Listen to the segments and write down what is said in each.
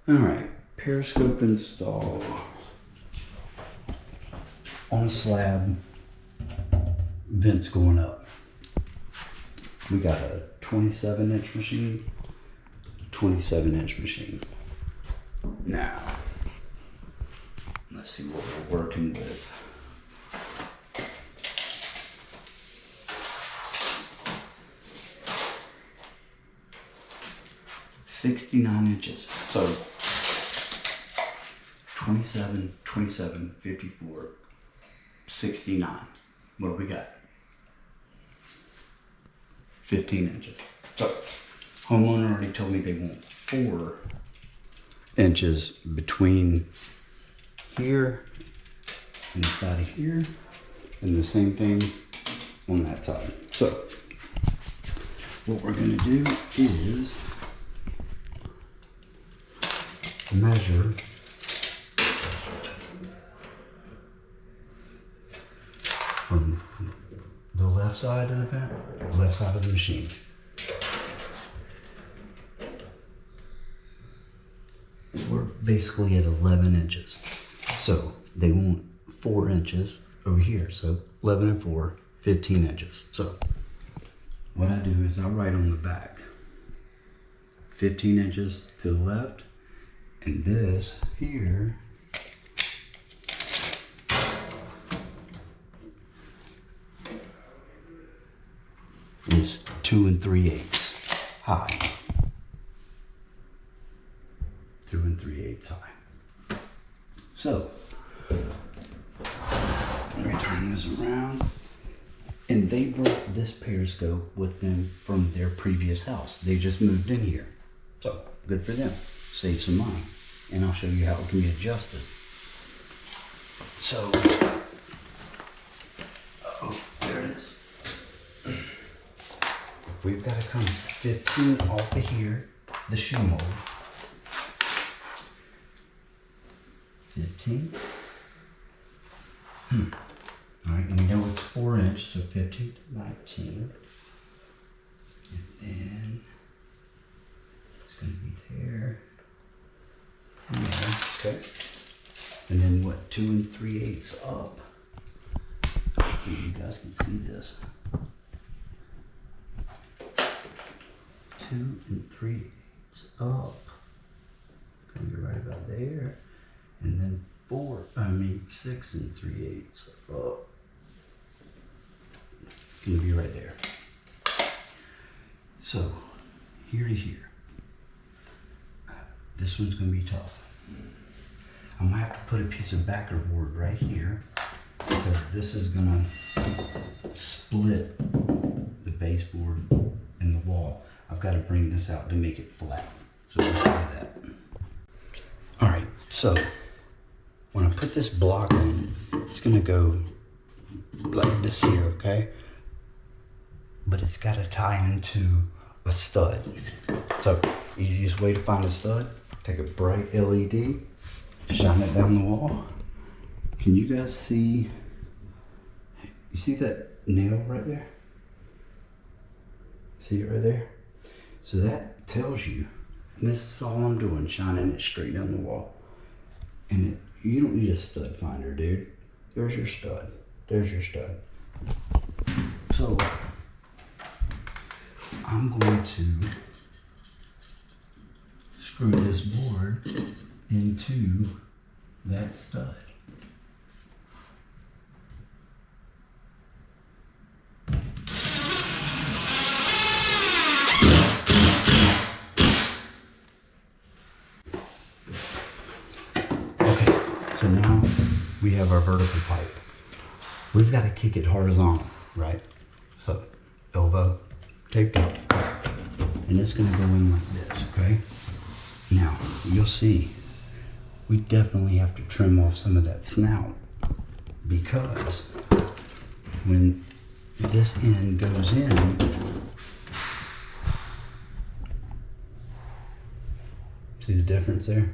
All right, periscope install on a slab, vents going up. We got a 27-inch machine, 27-inch machine. Now, let's see what we're working with. $69 inches. So 27, 27, 54, 69. What do we got? 15 inches. So homeowner already told me they want 4 inches between here and the side of here, and the same thing on that side. So what we're gonna do is measure from the left side of the vent, left side of the machine. We're basically at 11 inches. So they want 4 inches over here. So 11 and 4, 15 inches. So what I do is I write on the back 15 inches to the left, and this here is 2 3/8 high. 2 3/8 high. So let me turn this around. And they brought this periscope with them from their previous house. They just moved in here. So good for them. Save some money. And I'll show you how it can be adjusted. So, oh, there it is. If we've got to come 15 off of here, the shoe mold. 15. All right, and we know it's 4 inch, so 15 to 19. And then it's going to be there. And there, okay. And then what, 2 3/8 up. Hopefully you guys can see this. 2 3/8 up. Gonna be right about there. And then 6 3/8 up. Gonna be right there. So, here to here. This one's gonna be tough. I'm gonna have to put a piece of backer board right here because this is gonna split the baseboard and the wall. I've got to bring this out to make it flat. So let's do that. All right, so when I put this block on, it's gonna go like this here, okay? But it's got to tie into a stud. So easiest way to find a stud, take a bright LED, shine it down the wall. Can you guys see, you see that nail right there? See it right there? So that tells you, and this is all I'm doing, shining it straight down the wall. And you don't need a stud finder, dude. There's your stud. There's your stud. So I'm going to screw this board into that stud. Okay, so now we have our vertical pipe. We've got to kick it horizontal, right? So elbow taped up, and it's going to go in like this, okay? Now, you'll see, we definitely have to trim off some of that snout because when this end goes in, see the difference there?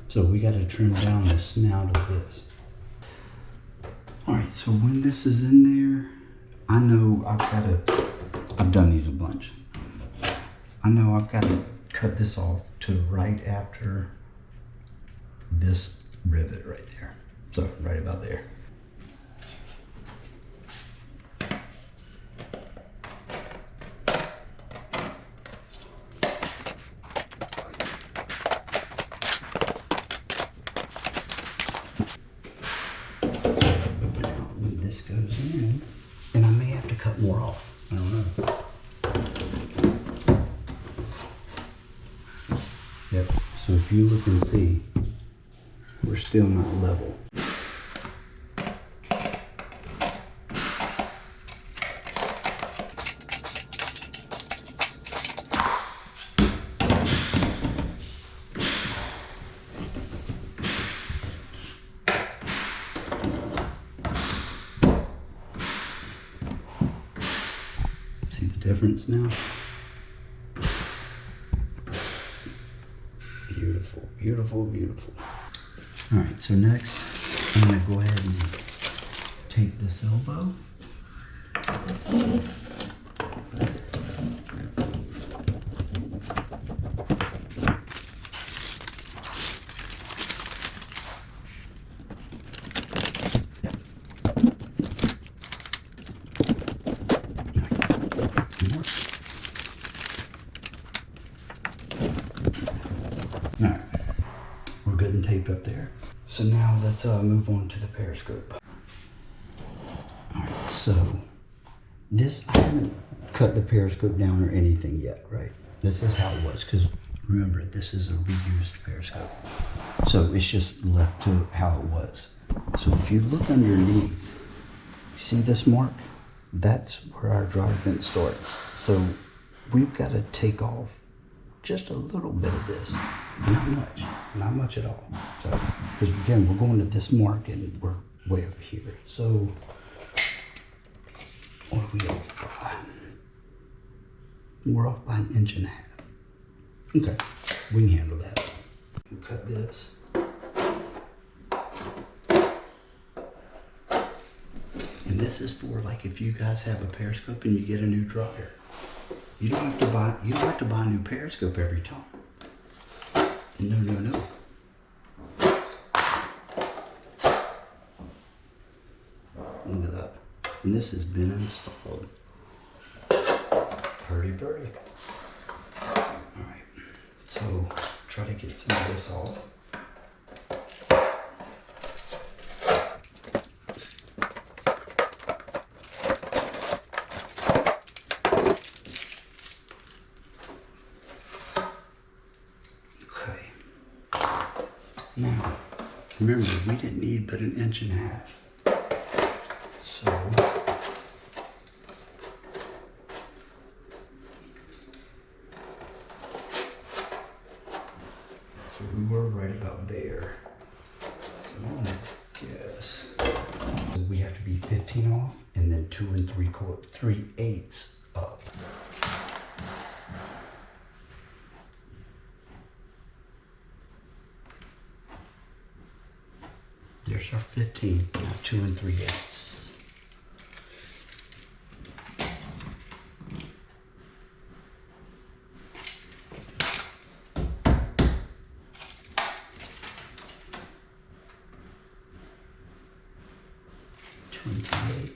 So we got to trim down the snout of this. All right, so when this is in there, I know I've done these a bunch. I know I've got to cut this off to right after this rivet right there. So right about there. Now when this goes in, and I may have to cut more off. I don't know. Yep, so if you look and see, we're still not level. See the difference now? Beautiful, beautiful, beautiful. All right, so next I'm gonna go ahead and take this elbow. All right, we're good and taped up there. So now let's move on to the periscope. All right, so this, I haven't cut the periscope down or anything yet, right? This is how it was, because remember, this is a reused periscope. So it's just left to how it was. So if you look underneath, you see this mark? That's where our dry vent starts. So we've got to take off just a little bit of this, not much at all. So, because again, we're going to this mark and we're way over here. So, what are we off by? We're off by 1.5 inches. Okay, we can handle that. We'll cut this. And this is for like if you guys have a periscope and you get a new dryer. You don't have to buy a new periscope every time. No. Look at that. And this has been installed. Purdy birdie. Alright. So try to get some of this off. Now, remember, we didn't need but 1.5 inches. So we were right about there. So I'm gonna guess. So we have to be 15 off and then 2 3/8 up. There's our 15, now 2 3/8.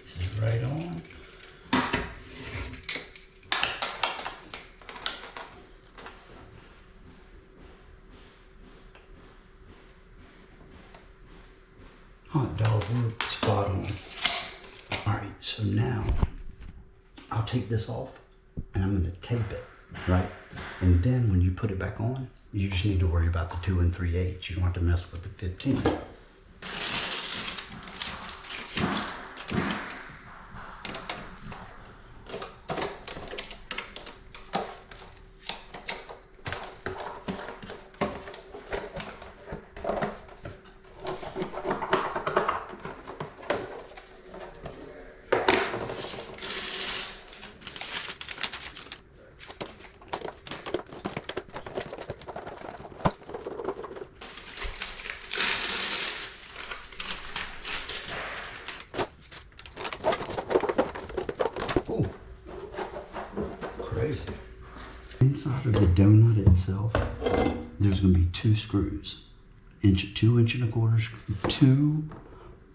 Is right on. Hot dog, we're spot on. All right, so now I'll take this off and I'm gonna tape it, right? And then when you put it back on, you just need to worry about the 2 3/8. You don't have to mess with the 15. of the donut itself, there's going to be 2 screws. 2 inch and a quarter, 2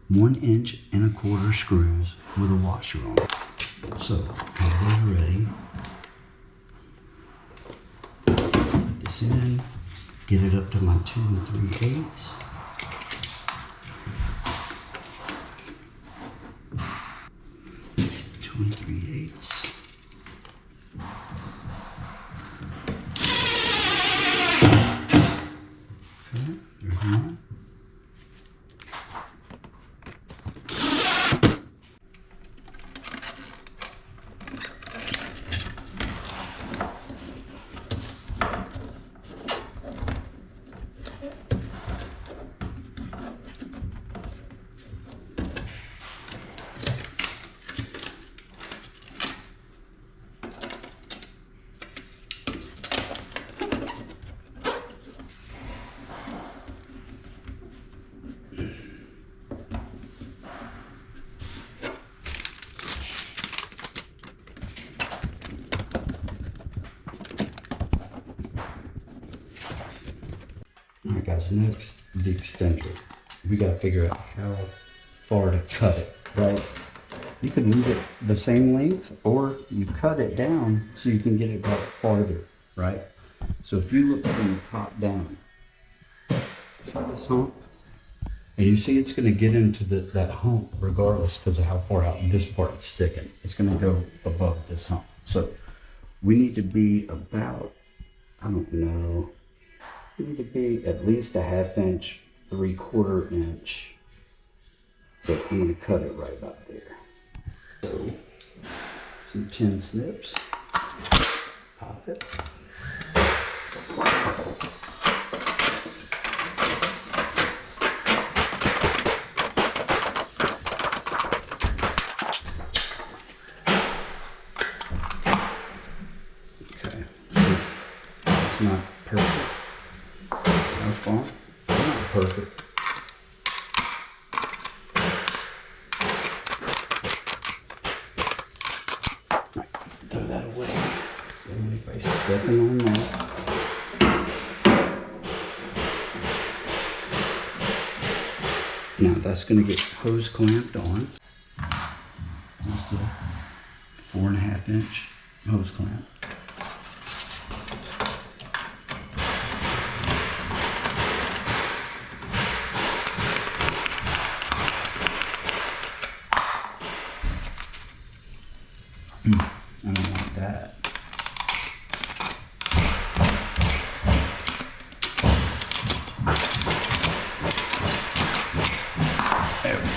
1 inch and a quarter screws with a washer on it. So, have those ready. Put this in, get it up to my 2 3/8. Okay, there's one. Alright guys, next, the extender. We gotta figure out how far to cut it, right? You can leave it the same length, or you cut it down so you can get it back farther, right? So if you look from the top down, see this hump? And you see it's gonna get into that hump regardless because of how far out this part's sticking. It's gonna go above this hump. So we need to be about, I don't know, we need to be at least a 1/2 inch, 3/4 inch. So I'm gonna cut it right about there. So some tin snips, pop it. Okay, it's not perfect. That's fine. Not perfect. Right, throw that away. Don't anybody stepping on that. Now that's going to get hose clamped on. Just a 4.5 inch hose clamp. I don't want that. There we go.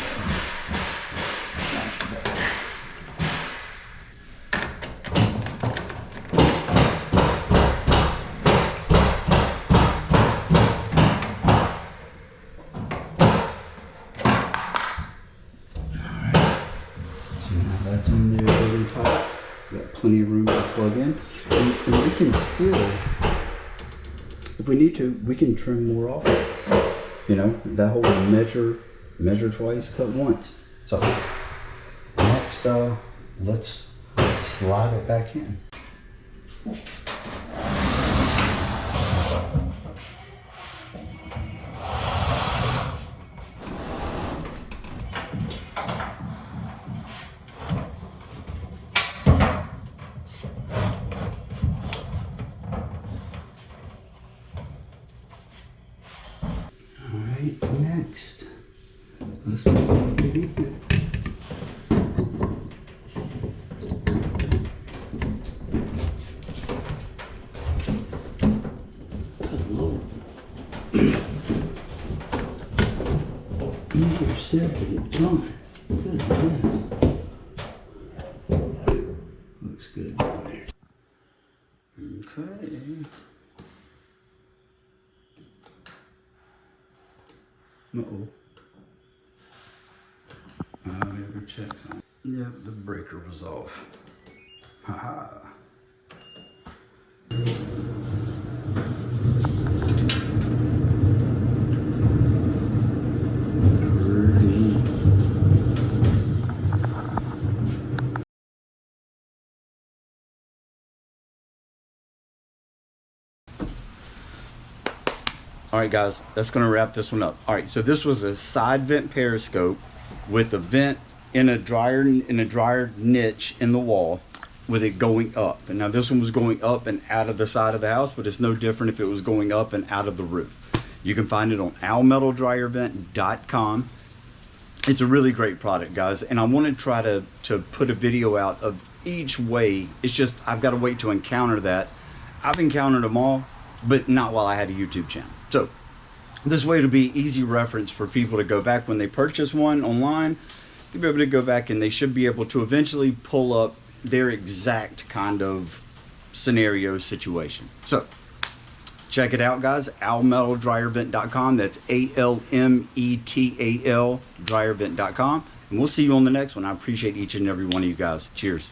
That's better. Alright. So now that's on there really tight. Got plenty of room to plug in, and we can still, if we need to, we can trim more off of this. You know, that whole measure twice, cut once. So next, let's slide it back in. Next, let's put it in. Easier said than done. Goodness. Looks good down there. Okay. Uh-oh. I never checked on it. Yep, the breaker was off. Haha. All right, guys, that's going to wrap this one up. All right, so this was a side vent periscope with a vent in a dryer niche in the wall with it going up. And now this one was going up and out of the side of the house, but it's no different if it was going up and out of the roof. You can find it on almetaldryervent.com. It's a really great product, guys, and I want to try to put a video out of each way. It's just I've got to wait to encounter that. I've encountered them all, but not while I had a YouTube channel. So this way it'll be easy reference for people to go back when they purchase one online. They'll be able to go back and they should be able to eventually pull up their exact kind of scenario situation. So check it out, guys. almetaldryervent.com. That's ALMETAL dryervent.com. And we'll see you on the next one. I appreciate each and every one of you guys. Cheers.